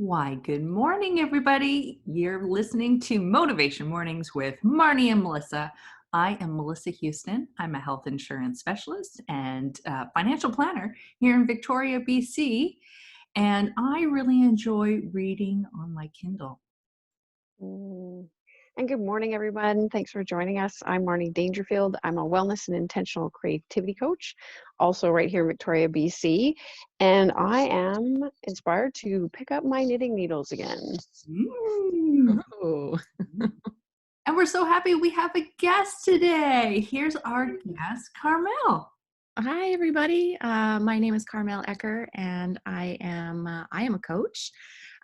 Why, good morning, everybody. You're listening to Motivation Mornings with Marnie and Melissa. I am Melissa Houston. I'm a health insurance specialist and financial planner here in Victoria, BC. And I really enjoy reading on my Kindle. And good morning, everyone. Thanks for joining us. I'm Marnie Dangerfield. I'm a wellness and intentional creativity coach, also right here in Victoria, BC. And I am inspired to pick up my knitting needles again. Oh. And we're so happy we have a guest today. Here's our guest, Carmel. Hi, everybody. My name is Carmel Ecker, and I am a coach.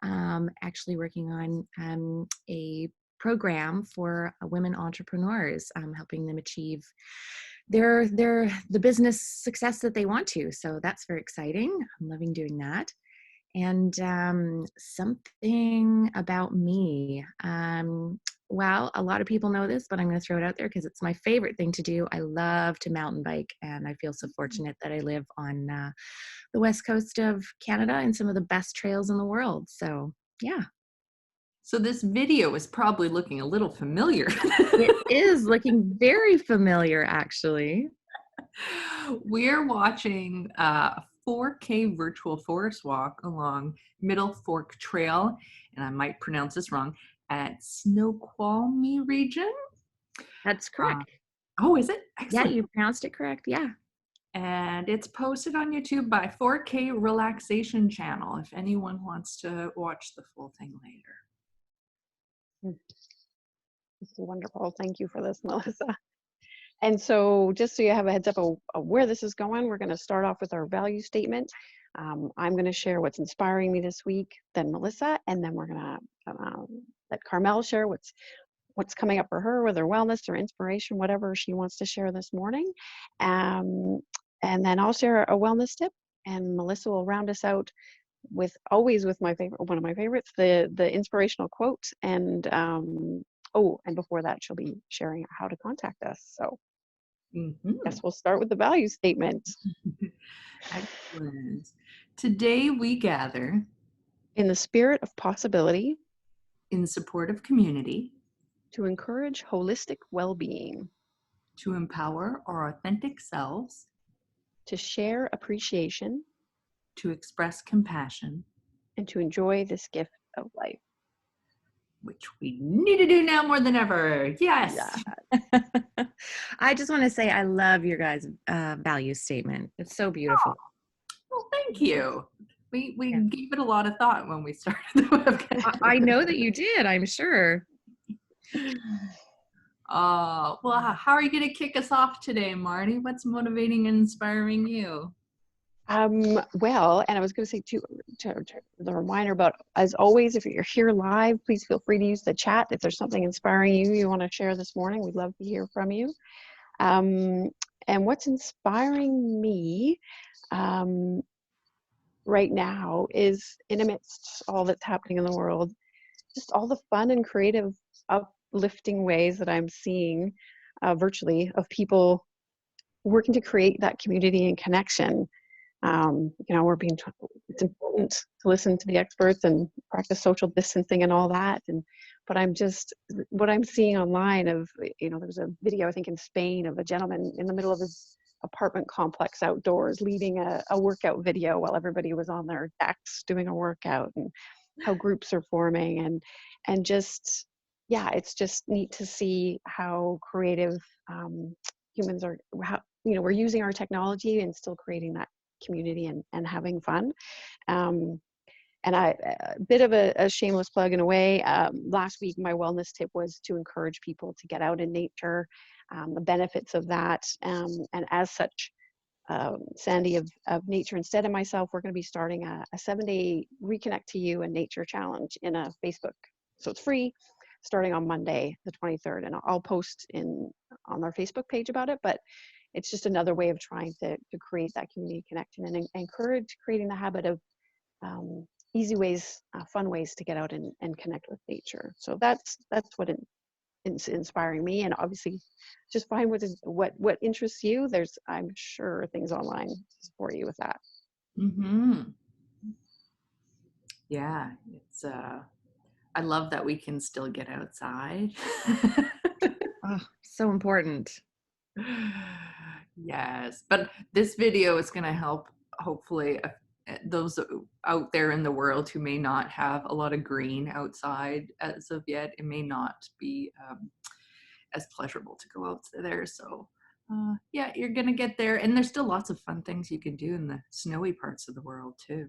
Actually working on a program for women entrepreneurs, helping them achieve the business success that they want to. So that's very exciting. I'm loving doing that. And something about me. Well, a lot of people know this, but I'm going to throw it out there because it's my favorite thing to do. I love to mountain bike, and I feel so fortunate that I live on the west coast of Canada and some of the best trails in the world. So, yeah. So this video is probably looking a little familiar. It is looking very familiar, actually. We're watching a 4K virtual forest walk along Middle Fork Trail, and I might pronounce this wrong, at Snoqualmie region. That's correct. Oh, is it? Excellent. Yeah, you pronounced it correct. Yeah. And it's posted on YouTube by 4K Relaxation Channel if anyone wants to watch the full thing later. This is wonderful. Thank you for this, Melissa. And so just so you have a heads up of where this is going, we're going to start off with our value statement. I'm going to share what's inspiring me this week, then Melissa, and then we're going to let Carmel share what's coming up for her, whether wellness or inspiration, whatever she wants to share this morning. And then I'll share a wellness tip, and Melissa will round us out with my favorite, one of my favorites, the inspirational quote. And and before that, she'll be sharing how to contact us. So I guess we'll start with the value statement. Excellent. Today we gather in the spirit of possibility, in support of community, to encourage holistic well-being, to empower our authentic selves, to share appreciation, to express compassion, and to enjoy this gift of life. Which we need to do now more than ever. Yes. Yeah. I just want to say I love your guys' value statement. It's so beautiful. Oh, well, thank you. We gave it a lot of thought when we started the webcast. I know that you did, I'm sure. Well, how are you going to kick us off today, Marnie? What's motivating and inspiring you? Well, and I was going to say too, to the reminder about, as always, if you're here live, please feel free to use the chat. If there's something inspiring you want to share this morning, we'd love to hear from you. And what's inspiring me right now is, in amidst all that's happening in the world, just all the fun and creative, uplifting ways that I'm seeing virtually of people working to create that community and connection. We're being told it's important to listen to the experts and practice social distancing and all that. But what I'm seeing online of, there was a video, I think in Spain, of a gentleman in the middle of his apartment complex outdoors leading a workout video while everybody was on their decks doing a workout, and how groups are forming, and just, yeah, it's just neat to see how creative humans are, how, we're using our technology and still creating that community and having fun. And a bit of a shameless plug in a way. Last week, my wellness tip was to encourage people to get out in nature, the benefits of that. And as such, Sandy of Nature Instead of Myself, we're going to be starting a 7-day Reconnect to You and Nature Challenge in a Facebook. So it's free, starting on Monday, the 23rd. And I'll post on our Facebook page about it. But it's just another way of trying to create that community connection and encourage creating the habit of easy ways, fun ways to get out and connect with nature. So that's what it's inspiring me. And obviously, just find what interests you. There's, I'm sure, things online to support you with that. Mm-hmm. Yeah, it's I love that we can still get outside. Oh, so important. Yes, but this video is going to help hopefully those out there in the world who may not have a lot of green outside as of yet. It may not be as pleasurable to go out there. So yeah, you're going to get there. And there's still lots of fun things you can do in the snowy parts of the world too.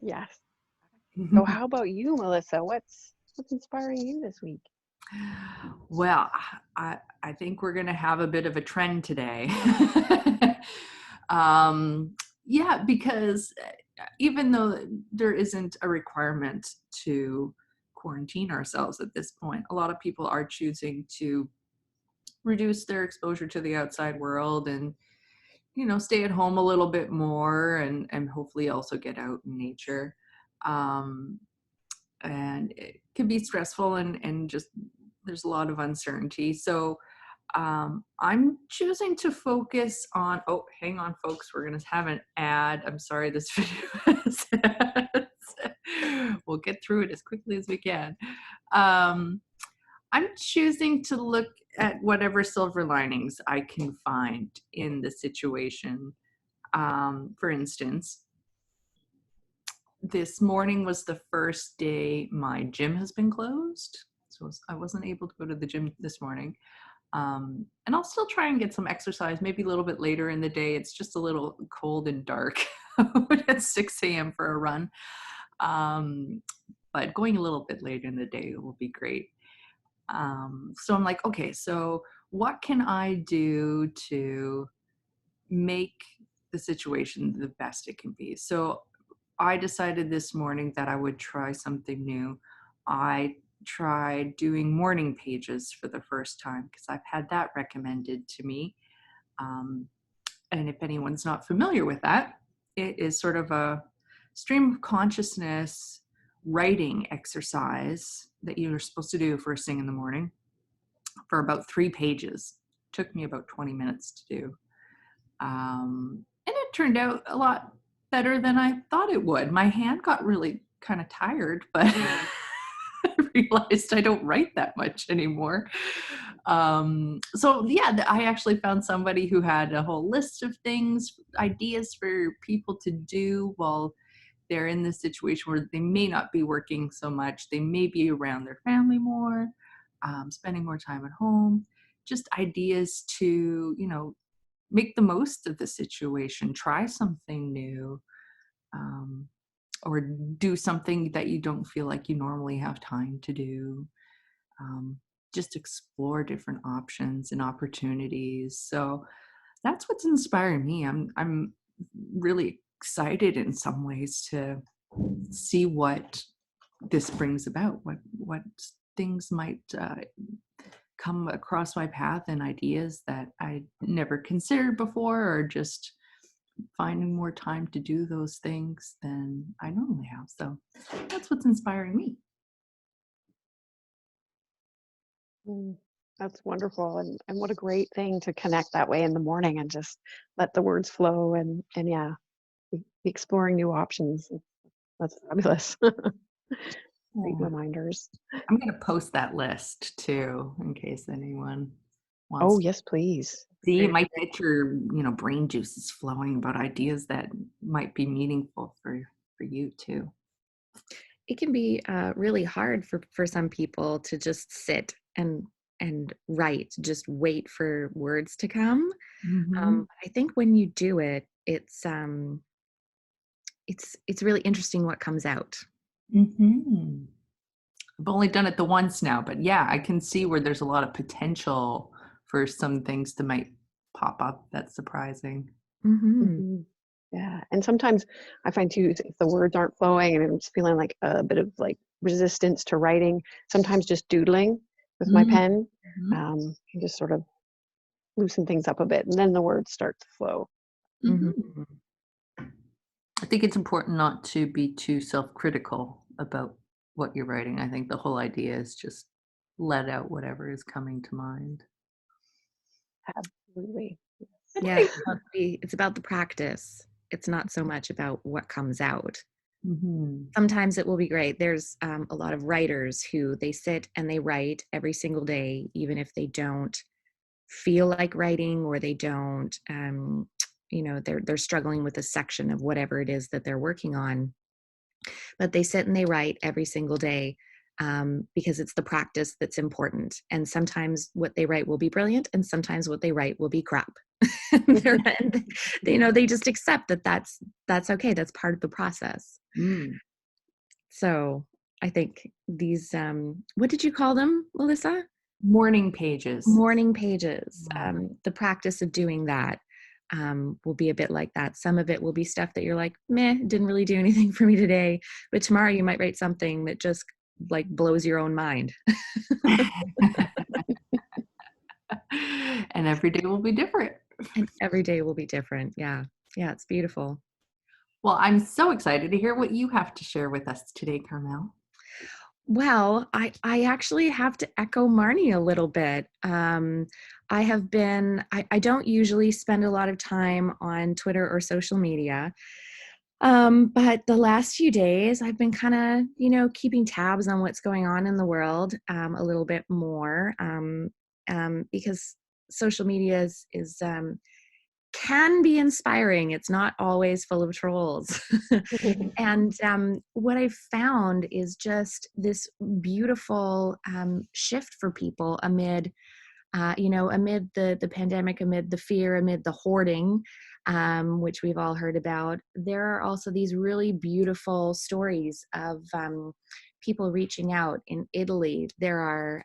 Yes. So how about you, Melissa? What's inspiring you this week? Well, I think we're going to have a bit of a trend today. Yeah, because even though there isn't a requirement to quarantine ourselves at this point, a lot of people are choosing to reduce their exposure to the outside world and, stay at home a little bit more and hopefully also get out in nature. Um, and it can be stressful and just there's a lot of uncertainty. So I'm choosing to focus on, oh, hang on, folks, we're going to have an ad. I'm sorry, this video has ads. We'll get through it as quickly as we can. I'm choosing to look at whatever silver linings I can find in the situation. For instance, this morning was the first day my gym has been closed. So I wasn't able to go to the gym this morning. And I'll still try and get some exercise, maybe a little bit later in the day. It's just a little cold and dark at 6 a.m. for a run. But going a little bit later in the day will be great. So I'm like, okay, so what can I do to make the situation the best it can be? So I decided this morning that I would try something new. I tried doing morning pages for the first time because I've had that recommended to me. Um, and if anyone's not familiar with that, it is sort of a stream of consciousness writing exercise that you're supposed to do first thing in the morning for about 3 pages. Took me about 20 minutes to do. And it turned out a lot better than I thought it would. My hand got really kind of tired, but I realized I don't write that much anymore. So yeah, I actually found somebody who had a whole list of things, ideas for people to do while they're in this situation where they may not be working so much. They may be around their family more, spending more time at home. Just ideas to, make the most of the situation, try something new, um, or do something that you don't feel like you normally have time to do. Um, just explore different options and opportunities. So that's what's inspiring me. I'm really excited in some ways to see what this brings about. What things might come across my path and ideas that I never considered before, or just finding more time to do those things than I normally have. So that's what's inspiring me. Mm, that's wonderful. And what a great thing to connect that way in the morning and just let the words flow and yeah, be exploring new options. That's fabulous. Great Yeah. reminders. I'm going to post that list too, in case anyone Oh, wants to yes, please. see. It Very might great. get your, brain juices flowing about ideas that might be meaningful for you too. It can be really hard for some people to just sit and write, just wait for words to come. Mm-hmm. I think when you do it, it's really interesting what comes out. Mm-hmm. I've only done it the once now, but yeah, I can see where there's a lot of potential for some things to might pop up. That's surprising. Hmm. Mhm. Yeah. And sometimes I find too, if the words aren't flowing and I'm just feeling like a bit of like resistance to writing, sometimes just doodling with my pen Mm-hmm. can just sort of loosen things up a bit. And then the words start to flow. Mm-hmm. Hmm. I think it's important not to be too self-critical about what you're writing. I think the whole idea is just let out whatever is coming to mind. Absolutely. Yeah, it's about the practice. It's not so much about what comes out. Mm-hmm. Sometimes it will be great. There's a lot of writers who they sit and they write every single day, even if they don't feel like writing, or they don't, they're struggling with a section of whatever it is that they're working on. But they sit and they write every single day, because it's the practice that's important. And sometimes what they write will be brilliant, and sometimes what they write will be crap. They just accept that that's okay. That's part of the process. Mm. So I think these, what did you call them, Melissa? Morning pages. Morning pages. Yeah. The practice of doing that will be a bit like that. Some of it will be stuff that you're like, meh, didn't really do anything for me today. But tomorrow you might write something that just like blows your own mind. And every day will be different. And every day will be different. Yeah. Yeah, it's beautiful. Well, I'm so excited to hear what you have to share with us today, Carmel. Well, I actually have to echo Marnie a little bit. I don't usually spend a lot of time on Twitter or social media. But the last few days, I've been kind of, keeping tabs on what's going on in the world a little bit more, because social media is can be inspiring. It's not always full of trolls. And what I've found is just this beautiful shift for people amid amid the pandemic, amid the fear, amid the hoarding, which we've all heard about. There are also these really beautiful stories of people reaching out in Italy. There are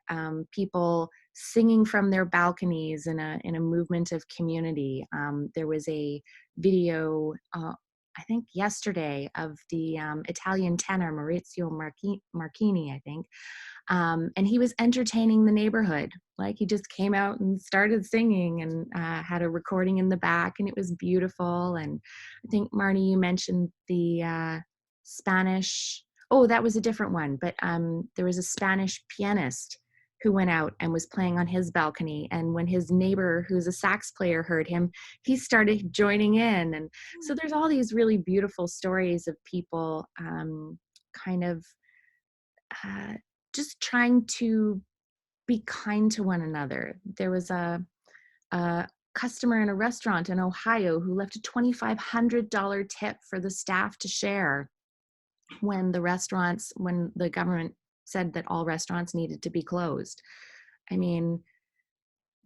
people singing from their balconies in a movement of community. There was a video, I think yesterday, of the Italian tenor Maurizio Marchini, I think. And he was entertaining the neighborhood. Like, he just came out and started singing, and had a recording in the back, and it was beautiful. And I think, Marnie, you mentioned the Spanish. Oh, that was a different one. But there was a Spanish pianist who went out and was playing on his balcony. And when his neighbor, who's a sax player, heard him, he started joining in. And so there's all these really beautiful stories of people kind of uh, just trying to be kind to one another. There was a customer in a restaurant in Ohio who left a $2,500 tip for the staff to share when the government said that all restaurants needed to be closed. I mean,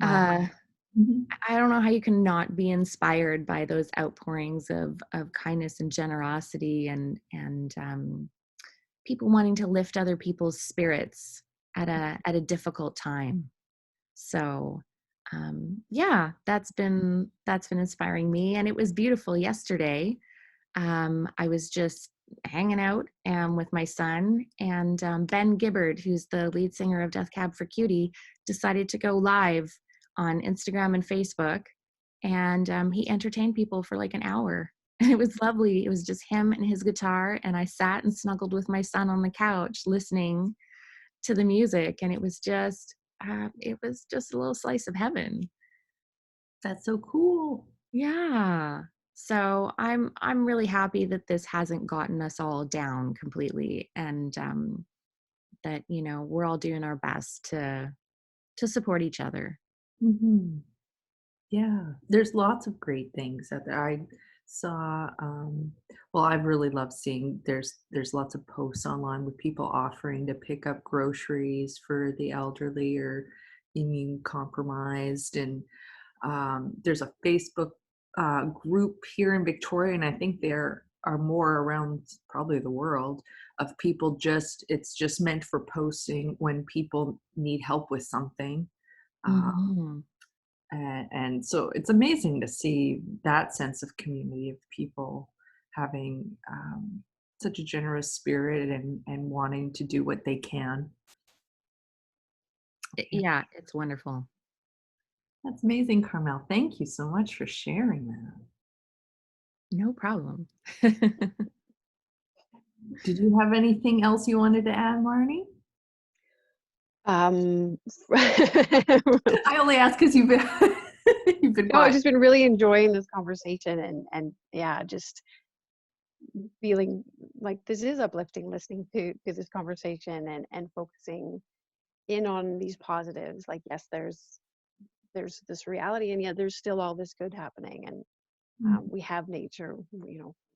Wow. Mhm. I don't know how you can not be inspired by those outpourings of kindness and generosity, and people wanting to lift other people's spirits at a difficult time. So yeah, that's been inspiring me. And it was beautiful yesterday. I was just hanging out with my son, and Ben Gibbard, who's the lead singer of Death Cab for Cutie, decided to go live on Instagram and Facebook, and he entertained people for like an hour. And it was lovely. It was just him and his guitar, and I sat and snuggled with my son on the couch listening to the music, and it was just a little slice of heaven. That's so cool. Yeah. So I'm really happy that this hasn't gotten us all down completely, and that we're all doing our best to support each other. Hmm. Yeah, there's lots of great things out there. I saw, well, I really love seeing there's lots of posts online with people offering to pick up groceries for the elderly or immune compromised, and there's a Facebook group here in Victoria, and I think there are more around probably the world of people it's just meant for posting when people need help with something. Hmm. And so it's amazing to see that sense of community of people having such a generous spirit and wanting to do what they can. Yeah, Yeah, it's wonderful. that's amazing, Carmel. Thank you so much for sharing that. No problem. Did you have anything else you wanted to add, Marnie? Um, I only ask because you've been. You've been No, I've quiet. just been really enjoying this conversation and yeah, just feeling like this is uplifting listening to this conversation and focusing in on these positives. Like, yes, there's this reality, and yet there's still all this good happening. And we have nature,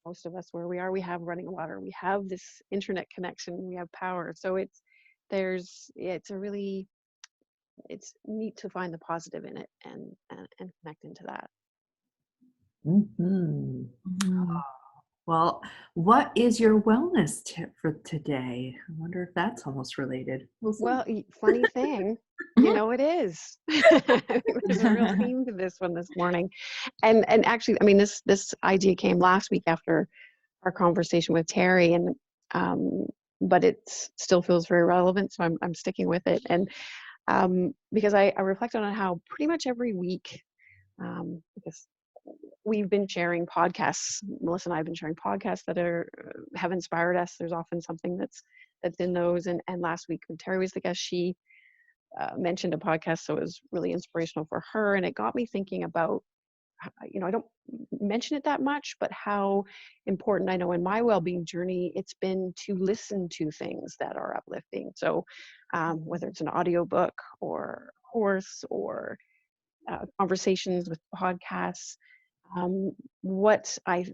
most of us where we are, we have running water, we have this internet connection, we have power. So it's neat to find the positive in it and connect into that. Mm-hmm. Mhm. Well, what is your wellness tip for today? I wonder if that's almost related. We'll see. Well, funny thing, it is. There's a real theme to this one this morning. And actually, I mean, this idea came last week after our conversation with Terry, and but it still feels very relevant, so I'm sticking with it. And because I reflected on how pretty much every week, because we've been sharing podcasts, Melissa and I have been sharing podcasts that have inspired us. There's often something that's in those. And last week when Terry was the guest, she mentioned a podcast, so it was really inspirational for her, and it got me thinking about, I don't mention it that much, but how important I know in my well-being journey it's been to listen to things that are uplifting. So whether it's an audiobook or a course or conversations with podcasts, what I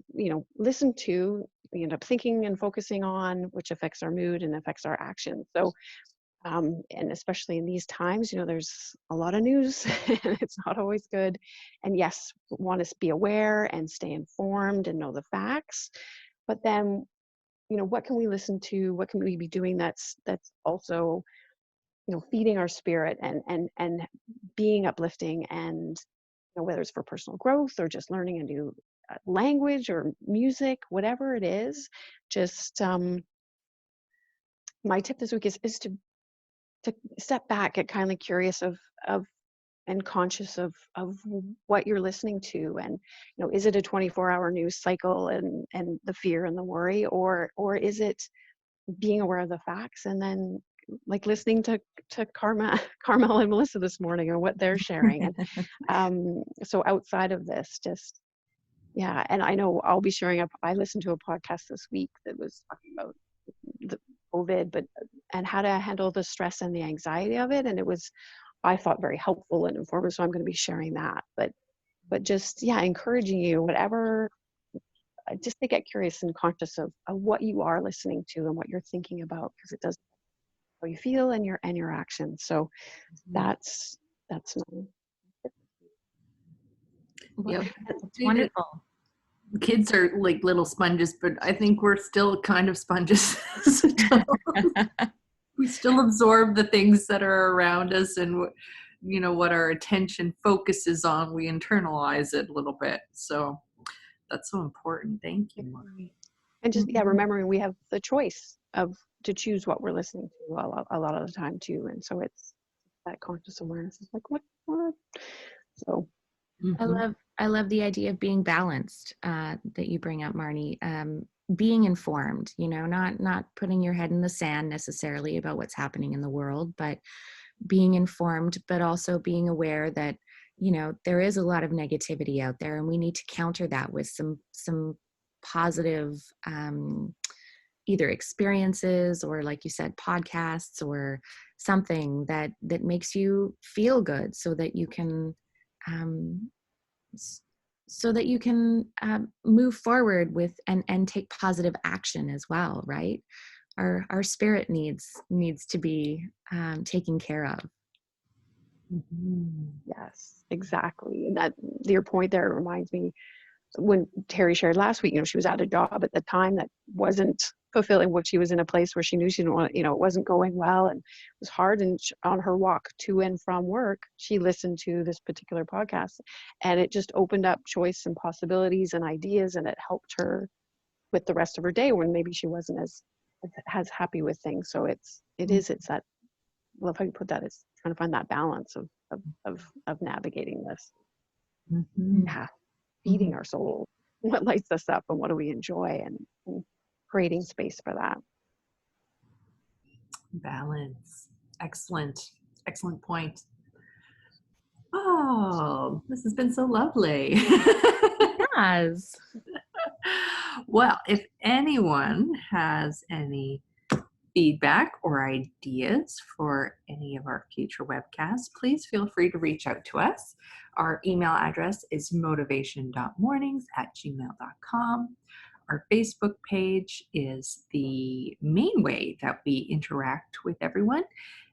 listen to, we end up thinking and focusing on, which affects our mood and affects our actions. So and especially in these times, there's a lot of news and it's not always good. And yes, want to be aware and stay informed and know the facts. But then, what can we listen to? What can we be doing that's also, feeding our spirit and being uplifting, and whether it's for personal growth or just learning a new language or music, whatever it is. Just my tip this week is to step back, get kindly curious of and conscious of what you're listening to. And is it a 24-hour news cycle and the fear and the worry, or is it being aware of the facts, and then like listening to Carmel and Melissa this morning and what they're sharing. And so outside of this, just yeah. And I know I'll be sharing up, I listened to a podcast this week that was talking about the COVID, and how to handle the stress and the anxiety of it. And it was, I thought, very helpful and informative. So I'm going to be sharing that. But just, yeah, encouraging you, whatever, just to get curious and conscious of what you are listening to and what you're thinking about, because it does how you feel and your actions. So that's my Yep. That's wonderful. Kids are like little sponges, but I think we're still kind of sponges. So we still absorb the things that are around us, and what our attention focuses on, we internalize it a little bit. So that's so important. Thank you, Marnie. And just, yeah, Mhm. remembering we have the choice to choose what we're listening to a lot of the time too. And so it's that conscious awareness is like, what? So Mhm. I love the idea of being balanced that you bring up, Marnie. Being informed, not putting your head in the sand necessarily about what's happening in the world, but being informed, but also being aware that there is a lot of negativity out there, and we need to counter that with some positive either experiences, or like you said, podcasts, or something that makes you feel good, so that you can um, move forward with and take positive action as well, right? Our spirit needs to be taken care of. Mhm. yes, exactly. And that, your point there, reminds me when Terry shared last week, she was at a job at the time that wasn't fulfilling, what she was in a place where she knew she didn't want, it wasn't going well and it was hard. And on her walk to and from work, she listened to this particular podcast, and it just opened up choice and possibilities and ideas, and it helped her with the rest of her day when maybe she wasn't as happy with things. So it's that, love how you put that, it's trying to find that balance of navigating this. Mhm. Yeah, Mhm. feeding our soul, what lights us up and what do we enjoy, and creating space for that. Balance. Excellent. Excellent point. Oh, this has been so lovely. Yes. Well, if anyone has any feedback or ideas for any of our future webcasts, please feel free to reach out to us. Our email address is motivation.mornings@gmail.com. Our Facebook page is the main way that we interact with everyone.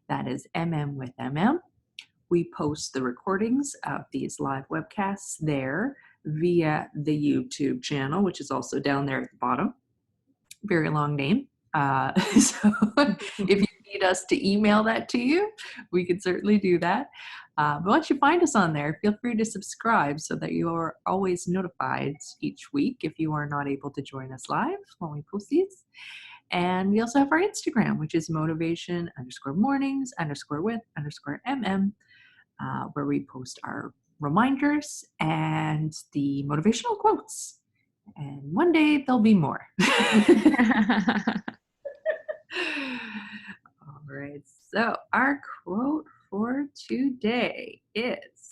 That is MM with MM. We post the recordings of these live webcasts there via the YouTube channel, which is also down there at the bottom. Very long name. So if you need us to email that to you, we can certainly do that. But once you find us on there, feel free to subscribe so that you are always notified each week if you are not able to join us live when we post these. And we also have our Instagram, which is motivation_mornings_with_mm, where we post our reminders and the motivational quotes. And one day there'll be more. All right. So our quote for today is: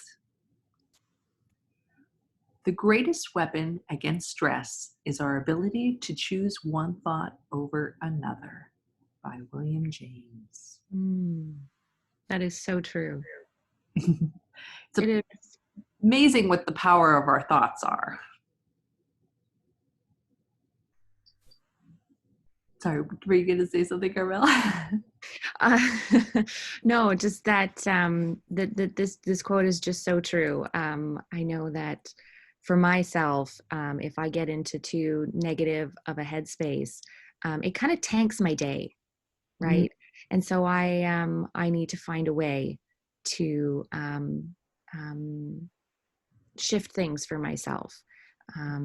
"The greatest weapon against stress is our ability to choose one thought over another," by William James. That is so true. It's It is. amazing what the power of our thoughts are. Sorry, were you going to say something, Carmel? Uh, no, just that this quote is just so true. I know that for myself, if I get into too negative of a headspace, it kind of tanks my day, right? And so I need to find a way to shift things for myself. For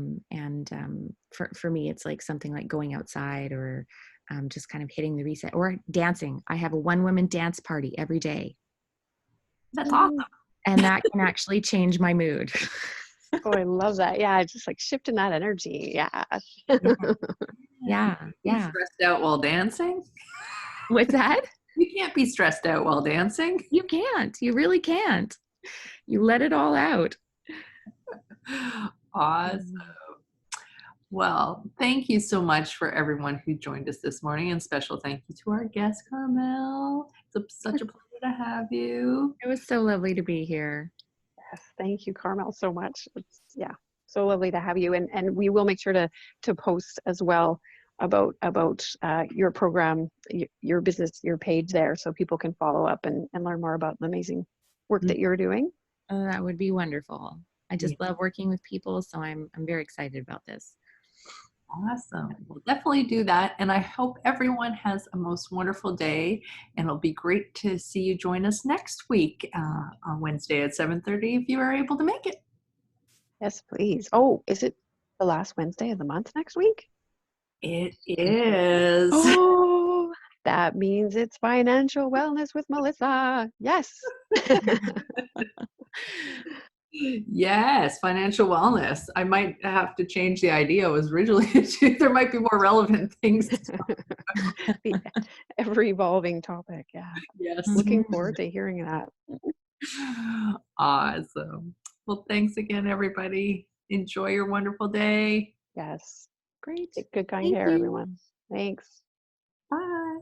me, it's like something like going outside or just kind of hitting the reset or dancing. I have a one-woman dance party every day. That's awesome. And that can actually change my mood. Oh, I love that. Yeah, just like shifting that energy. Yeah. Yeah. Stressed out while dancing? What's that? You can't be stressed out while dancing. You can't. You really can't. You let it all out. Awesome. Well, thank you so much for everyone who joined us this morning, and special thank you to our guest, Carmel. It's such a pleasure to have you. It was so lovely to be here. Yes, thank you, Carmel, so much. It's so lovely to have you, and we will make sure to post as well about your program, your business, your page there, so people can follow up and learn more about the amazing work that you're doing. That would be wonderful. I just love working with people, so I'm very excited about this. Awesome. We'll definitely do that. And I hope everyone has a most wonderful day. And it'll be great to see you join us next week on Wednesday at 7:30 if you are able to make it. Yes, please. Oh, is it the last Wednesday of the month next week? It is. Oh, that means it's Financial Wellness with Melissa. Yes. Yes, financial wellness. I might have to change the idea. I was originally there might be more relevant things. The ever evolving topic. Yeah. Yes. Looking forward to hearing that. Awesome. Well, thanks again, everybody. Enjoy your wonderful day. Yes. Great. Take good kind Thank care, you. everyone. Thanks. Bye.